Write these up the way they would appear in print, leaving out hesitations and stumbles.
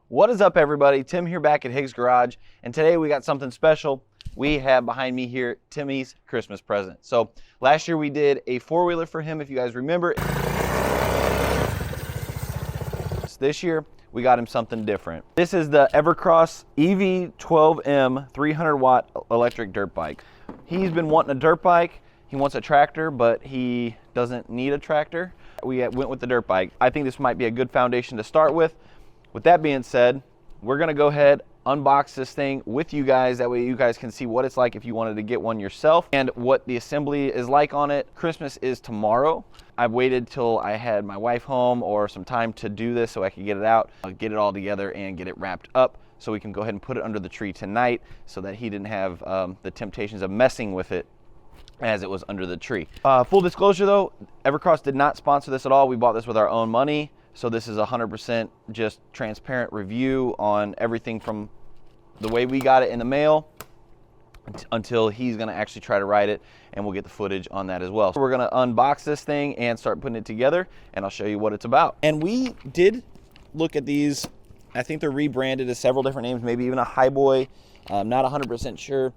What is up, everybody? Tim here back at Higgs Garage, and today we got something special. We have behind me here Timmy's Christmas present. So last year we did a four-wheeler for him, if you guys remember. This year we got him something different. This is the Evercross EV12M 300-watt electric dirt bike. He's been wanting a dirt bike. He wants a tractor, but he doesn't need a tractor. We went with the dirt bike. I think this might be a good foundation to start with. With that being said, we're gonna go ahead, unbox this thing with you guys. That way you guys can see what it's like if you wanted to get one yourself and what the assembly is like on it. Christmas is tomorrow. I've waited till I had my wife home or some time to do this so I could get it out, get it all together and get it wrapped up so we can go ahead and put it under the tree tonight so that he didn't have the temptations of messing with it as it was under the tree. Full disclosure though, Evercross did not sponsor this at all. We bought this with our own money. So this is 100% just transparent review on everything from the way we got it in the mail until he's gonna actually try to ride it, and we'll get the footage on that as well. So we're gonna unbox this thing and start putting it together, and I'll show you what it's about. And we did look at these. I think they're rebranded as several different names, maybe even a Highboy. I'm not 100% sure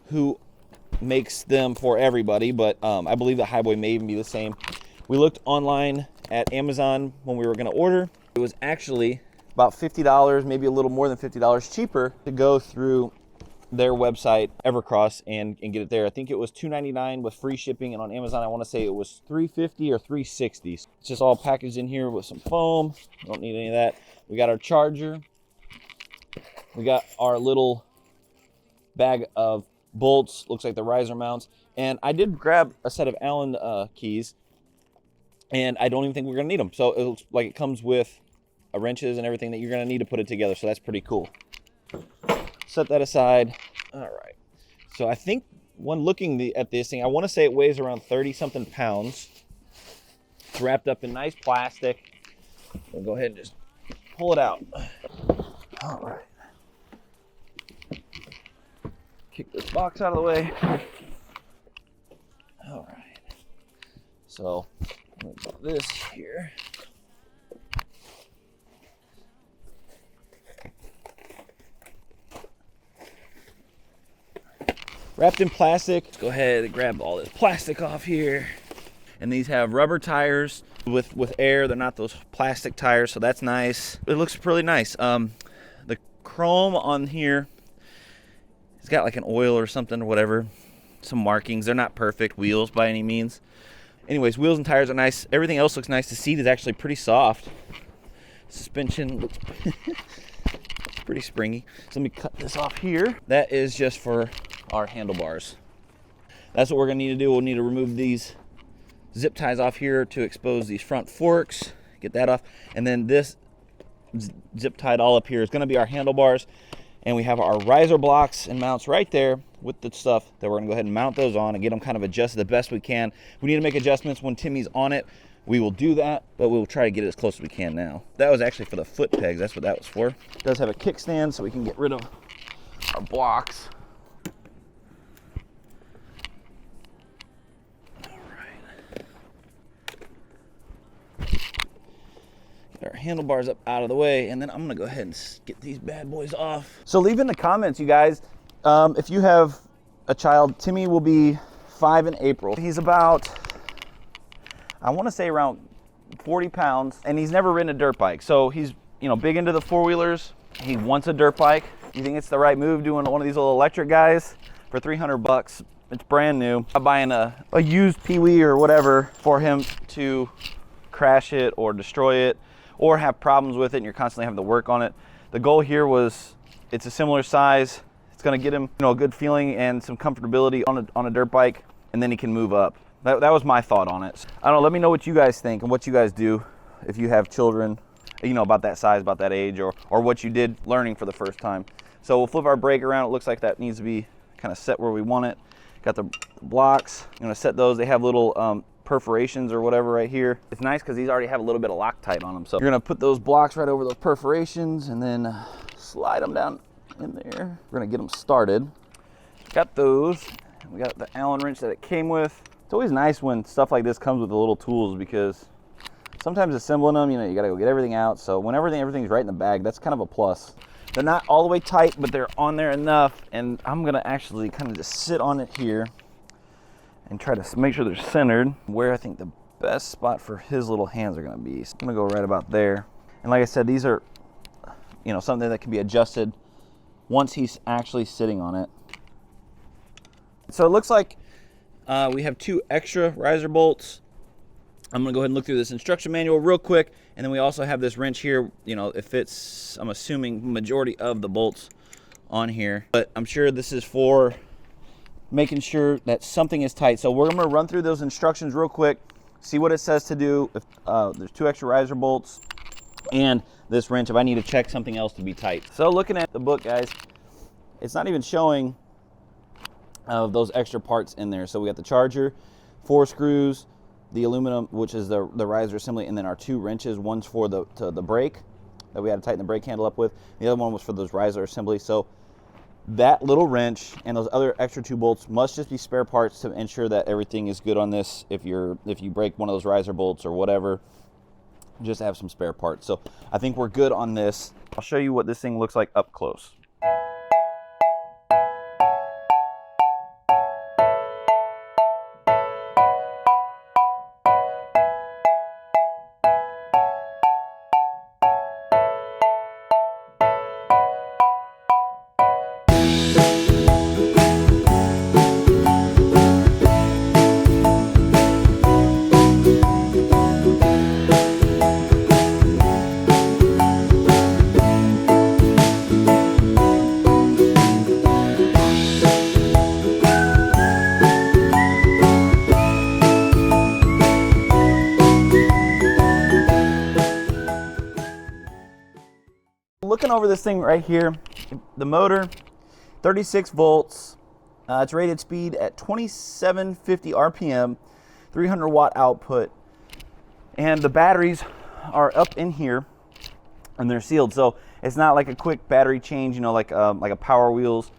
who makes them for everybody, but I believe that Highboy may even be the same. We looked online at Amazon when we were gonna order. It was actually about $50, maybe a little more than $50 cheaper to go through their website, Evercross, and get it there. I think it was $2.99 with free shipping, and on Amazon, I wanna say it was $3.50 or $3.60. It's just all packaged in here with some foam. Don't need any of that. We got our charger. We got our little bag of bolts, looks like the riser mounts. And I did grab a set of Allen keys, and I don't even think we're gonna need them. So it looks like it comes with wrenches and everything that you're gonna need to put it together. So that's pretty cool. Set that aside. All right. So I think when looking at this thing, I wanna say it weighs around 30 something pounds. It's wrapped up in nice plastic. We'll go ahead and just pull it out. All right. Kick this box out of the way. All right. So let's put this here. Wrapped in plastic. Let's go ahead and grab all this plastic off here. And these have rubber tires with air. They're not those plastic tires, so that's nice. It looks really nice. The chrome on here, it's got like an oil or something or whatever. Some markings. They're not perfect wheels by any means. Anyways, wheels and tires are nice. Everything else looks nice. The seat is actually pretty soft. Suspension looks pretty springy. So let me cut this off here. That is just for our handlebars. That's what we're gonna need to do. We'll need to remove these zip ties off here to expose these front forks. Get that off. And then this zip tied all up here is gonna be our handlebars. And we have our riser blocks and mounts right there with the stuff that we're gonna go ahead and mount those on and get them kind of adjusted the best we can. We need to make adjustments when Timmy's on it. We will do that, but we'll try to get it as close as we can now. That was actually for the foot pegs. That's what that was for. It does have a kickstand so we can get rid of our blocks. All right. Get our handlebars up out of the way, and then I'm gonna go ahead and get these bad boys off. So leave in the comments, you guys, if you have a child. Timmy will be 5 in April. He's about, I wanna say around 40 pounds, and he's never ridden a dirt bike. So he's, you know, big into the four-wheelers. He wants a dirt bike. You think it's the right move doing one of these little electric guys for 300 bucks? It's brand new. I'm buying a used Pee-wee or whatever for him to crash it or destroy it or have problems with it and you're constantly having to work on it. The goal here was, it's a similar size. It's gonna get him, you know, a good feeling and some comfortability on a dirt bike, and then he can move up. That was my thought on it. I don't know, let me know what you guys think and what you guys do if you have children, you know, about that size, about that age, or what you did learning for the first time. So we'll flip our brake around. It looks like that needs to be kind of set where we want it. Got the blocks. I'm gonna set those. They have little perforations or whatever right here. It's nice because these already have a little bit of Loctite on them. So you're gonna put those blocks right over those perforations and then slide them down in there. We're gonna get them started. Got those. We got the Allen wrench that it came with. It's always nice when stuff like this comes with the little tools, because sometimes assembling them, you gotta go get everything out. So when everything's right in the bag, that's kind of a plus. They're not all the way tight, but they're on there enough. And I'm gonna actually kind of just sit on it here and try to make sure they're centered where I think the best spot for his little hands are gonna be. So I'm gonna go right about there. And like I said, these are, something that can be adjusted once he's actually sitting on it. So it looks like we have 2 extra riser bolts. I'm gonna go ahead and look through this instruction manual real quick, and then we also have this wrench here. It fits, I'm assuming, majority of the bolts on here, but I'm sure this is for making sure that something is tight. So we're gonna run through those instructions real quick, see what it says to do. If there's 2 extra riser bolts and this wrench, if I need to check something else to be tight. So looking at the book, guys, it's not even showing of those extra parts in there. So we got the charger, 4 screws, the aluminum, which is the riser assembly, and then our 2 wrenches. One's for the brake that we had to tighten the brake handle up with. The other one was for those riser assembly. So that little wrench and those other extra 2 bolts must just be spare parts to ensure that everything is good on this. If you break one of those riser bolts or whatever, just have some spare parts. So I think we're good on this. I'll show you what this thing looks like up close. Looking over this thing right here, the motor, 36 volts. It's rated speed at 2750 RPM, 300 watt output, and the batteries are up in here and they're sealed. So it's not like a quick battery change, like a Power Wheels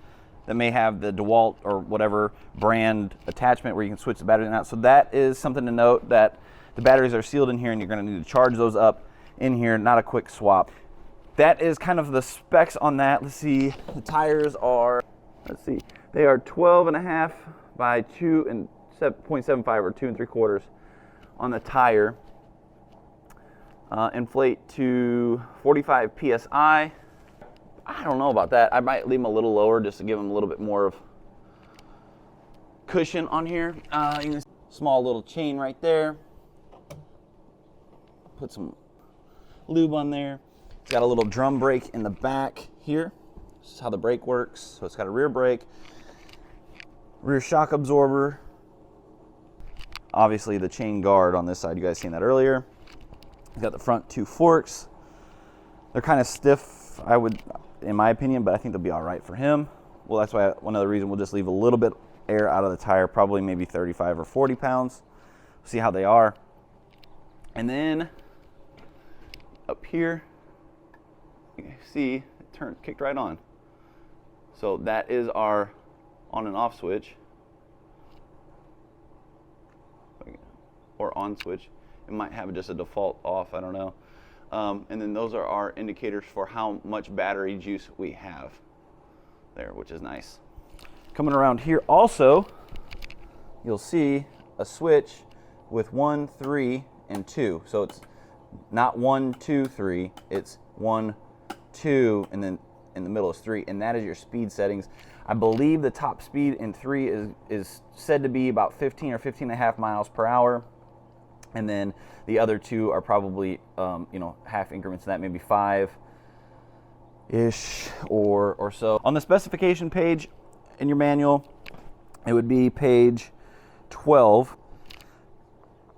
that may have the DeWalt or whatever brand attachment where you can switch the batteries in and out. So that is something to note, that the batteries are sealed in here and you're going to need to charge those up in here, not a quick swap. That is kind of the specs on that. Let's see, the tires are, they are 12.5 by 2.75 or 2 3/4 on the tire. Inflate to 45 PSI. I don't know about that. I might leave them a little lower just to give them a little bit more of cushion on here. You can see small little chain right there. Put some lube on there. It's got a little drum brake in the back here. This is how the brake works. So it's got a rear brake, rear shock absorber, obviously the chain guard on this side. You guys seen that earlier. It's got the front 2 forks. They're kind of stiff, in my opinion, but I think they'll be all right for him. Well, that's why one other reason we'll just leave a little bit air out of the tire, probably maybe 35 or 40 pounds. See how they are. And then up here, you can see it kicked right on. So that is our on and off switch, or on switch. It might have just a default off, I don't know. And then those are our indicators for how much battery juice we have there, which is nice. Coming around here also, you'll see a switch with 1, 3, and 2. So it's not 1, 2, 3, it's 1, 2, and then in the middle is 3, and that is your speed settings. I believe the top speed in 3 is said to be about 15 or 15.5 miles per hour, and then the other 2 are probably half increments of that, maybe 5-ish or so. On the specification page in your manual, it would be page 12.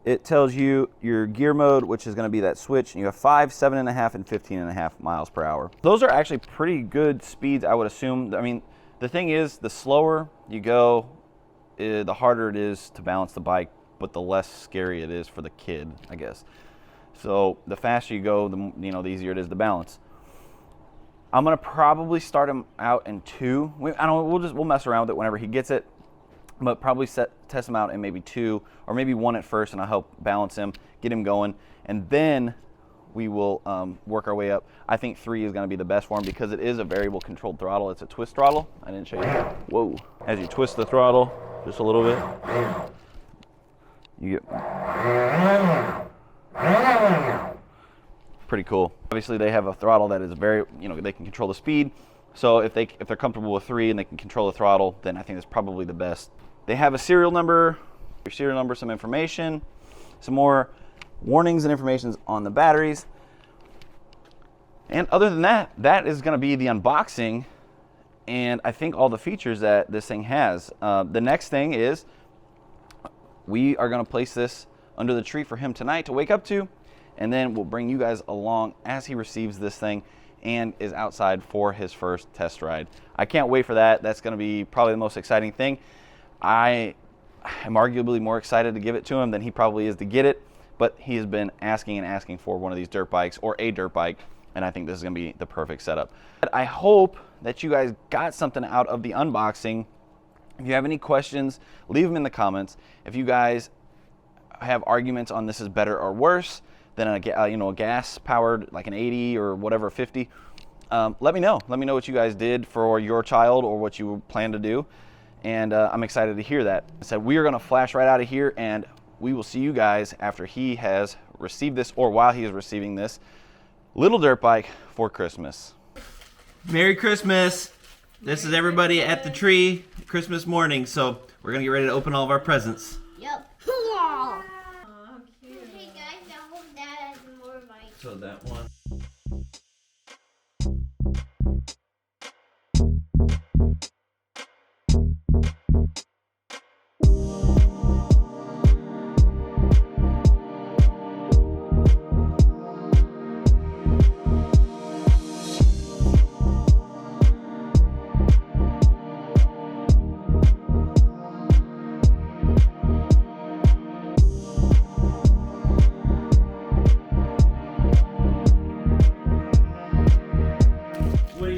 It tells you your gear mode, which is going to be that switch, and you have 5, 7.5, and 15.5 miles per hour. Those are actually pretty good speeds, I would assume. I mean, the thing is, the slower you go, the harder it is to balance the bike, but the less scary it is for the kid, I guess. So the faster you go, the easier it is to balance. I'm gonna probably start him out in 2. We'll mess around with it whenever he gets it, but probably test him out in maybe 2 or maybe 1 at first, and I'll help balance him, get him going, and then we will work our way up. I think 3 is gonna be the best for him because it is a variable controlled throttle. It's a twist throttle. I didn't show you. Whoa! As you twist the throttle just a little bit, you get pretty cool. Obviously, they have a throttle that is very, they can control the speed. So if they're comfortable with 3 and they can control the throttle, then I think that's probably the best. They have a serial number, some information, some more warnings and information on the batteries. And other than that, that is going to be the unboxing and I think all the features that this thing has. The next thing is we are going to place this under the tree for him tonight to wake up to, and then we'll bring you guys along as he receives this thing and is outside for his first test ride. I can't wait for that. That's going to be probably the most exciting thing. I am arguably more excited to give it to him than he probably is to get it, but he has been asking and asking for one of these dirt bikes or a dirt bike, and I think this is going to be the perfect setup. I hope that you guys got something out of the unboxing. If you have any questions, leave them in the comments. If you guys have arguments on this is better or worse than a gas powered like an 80 or whatever 50, let me know. Let me know what you guys did for your child or what you plan to do, and I'm excited to hear that. So we are going to flash right out of here, and we will see you guys after he has received this or while he is receiving this little dirt bike for Christmas. Merry Christmas! This is everybody at the tree Christmas morning, so we're gonna get ready to open all of our presents. Yep. Wow. Oh, cute. Hey guys, I hope Dad has more bikes. So that one.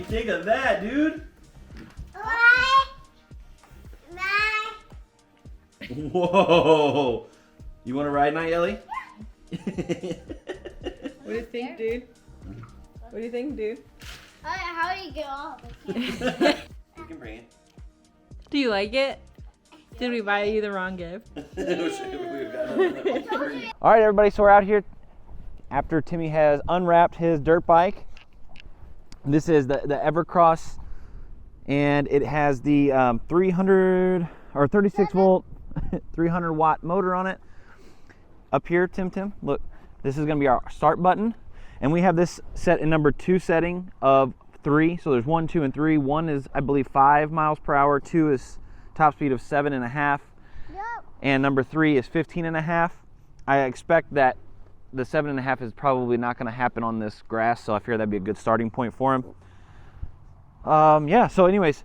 Think of that, dude. Whoa. You want to ride now, Yelly? What do you think, dude? What do you think, dude? How do you get off? You can bring it. Do you like it? Did we buy you the wrong gift? All right, everybody, so we're out here after Timmy has unwrapped his dirt bike. This is the Evercross, and it has the 300 or 36 volt 300 watt motor on it. Up here, Tim, look, this is going to be our start button, and we have this set in number 2 setting of 3. So there's 1, 2, and 3. 1 is, I believe, 5 miles per hour. 2 is top speed of 7.5, and number 3 is 15.5. I expect that the 7.5 is probably not going to happen on this grass, so I figure that'd be a good starting point for him. Yeah, so anyways,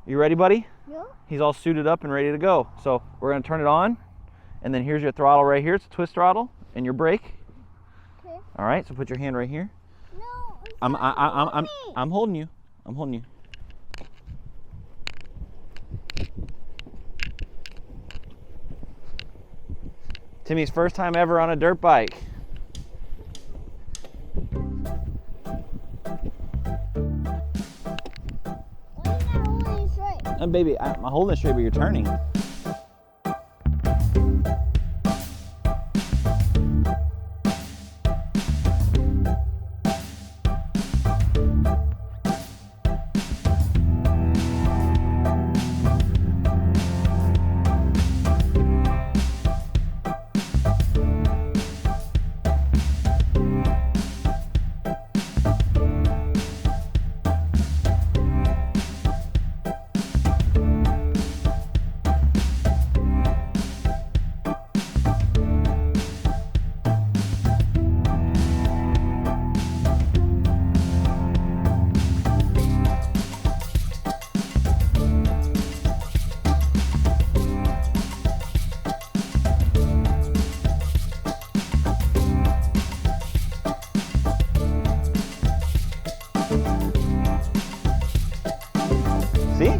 you ready, buddy? Yeah. He's all suited up and ready to go. So we're going to turn it on, and then here's your throttle right here. It's a twist throttle, and your brake. Okay. All right, so put your hand right here. No, I'm holding you. I'm holding you. Timmy's first time ever on a dirt bike. Why are you not holding it straight? Baby, I'm holding it straight, but you're turning.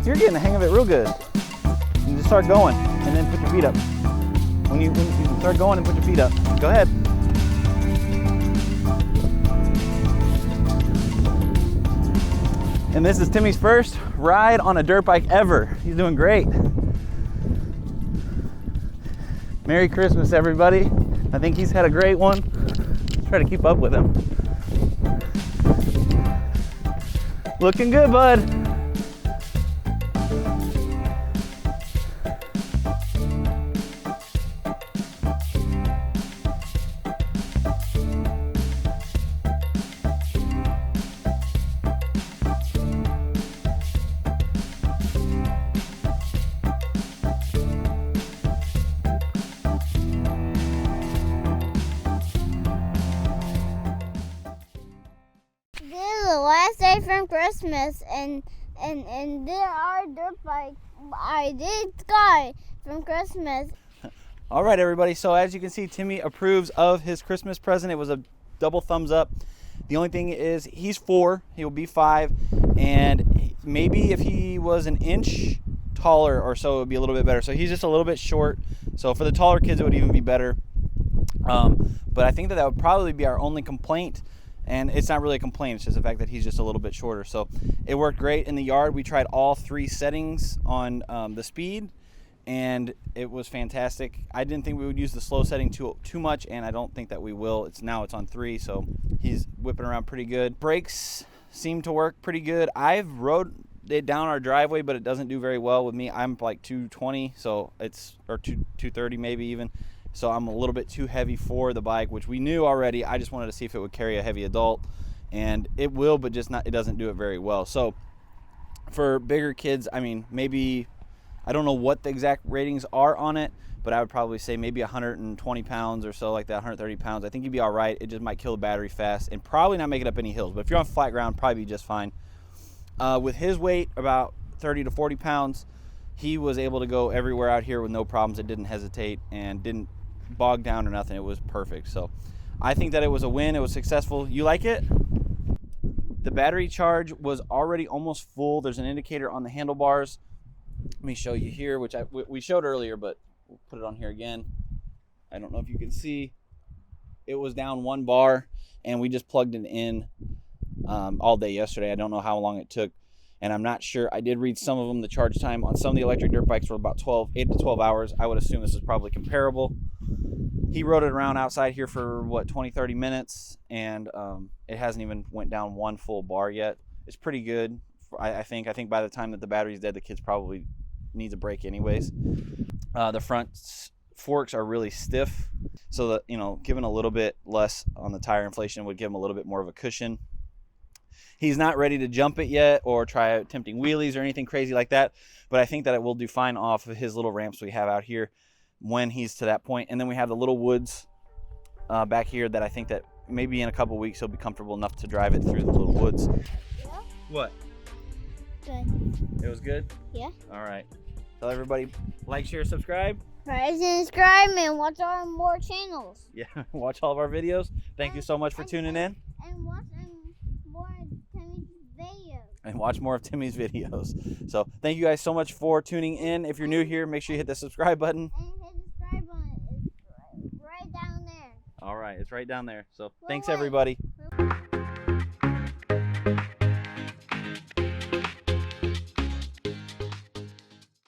You're getting the hang of it real good. You just start going and then put your feet up. When you start going and put your feet up. Go ahead. And this is Timmy's first ride on a dirt bike ever. He's doing great. Merry Christmas, everybody. I think he's had a great one. Try to keep up with him. Looking good, bud. Last day from Christmas, and there are dirt bikes. I did Sky from Christmas. All right, everybody. So as you can see, Timmy approves of his Christmas present. It was a double thumbs up. The only thing is he's 4, he will be 5, and maybe if he was an inch taller or so, it would be a little bit better. So he's just a little bit short. So for the taller kids, it would even be better. But I think that would probably be our only complaint. And it's not really a complaint, it's just the fact that he's just a little bit shorter. So it worked great in the yard. We tried all 3 settings on the speed, and it was fantastic. I didn't think we would use the slow setting too much, and I don't think that we will. It's on 3, so he's whipping around pretty good. Brakes seem to work pretty good. I've rode it down our driveway, but it doesn't do very well with me. I'm like 220, so or 230 maybe even. So I'm a little bit too heavy for the bike, which we knew already. I just wanted to see if it would carry a heavy adult, and it will, but just not. It doesn't do it very well. So for bigger kids, I mean, maybe, I don't know what the exact ratings are on it, but I would probably say maybe 120 pounds or so, like that, 130 pounds. I think you'd be all right. It just might kill the battery fast and probably not make it up any hills. But if you're on flat ground, probably be just fine. With his weight, about 30 to 40 pounds, he was able to go everywhere out here with no problems. It didn't hesitate and didn't bog down or nothing. It was perfect. So I think that it was a win. It was successful. You like it? The battery charge was already almost full. There's an indicator on the handlebars. Let me show you here, which we showed earlier, but we'll put it on here again. I don't know if you can see. It was down 1 bar, and we just plugged it in all day yesterday. I don't know how long it took, and I'm not sure. I did read some of them. The charge time on some of the electric dirt bikes were about 8 to 12 hours. I would assume this is probably comparable. He rode it around outside here for, 20, 30 minutes, and it hasn't even went down 1 full bar yet. It's pretty good, I think. I think by the time that the battery's dead, the kids probably needs a break anyways. The front forks are really stiff, so that, giving a little bit less on the tire inflation would give him a little bit more of a cushion. He's not ready to jump it yet or try attempting wheelies or anything crazy like that, but I think that it will do fine off of his little ramps we have out here when he's to that point. And then we have the little woods back here that I think that maybe in a couple weeks he'll be comfortable enough to drive it through the little woods. Yeah. What? Good. It was good? Yeah. All right. Tell everybody, like, share, subscribe. Please subscribe and watch our more channels. Yeah, watch all of our videos. Thank you so much for tuning in. And watch more Timmy's videos. And watch more of Timmy's videos. So thank you guys so much for tuning in. If you're new here, make sure you hit the subscribe button. And hit the subscribe button. It's right down there. All right, it's right down there. So thanks, Wait. everybody.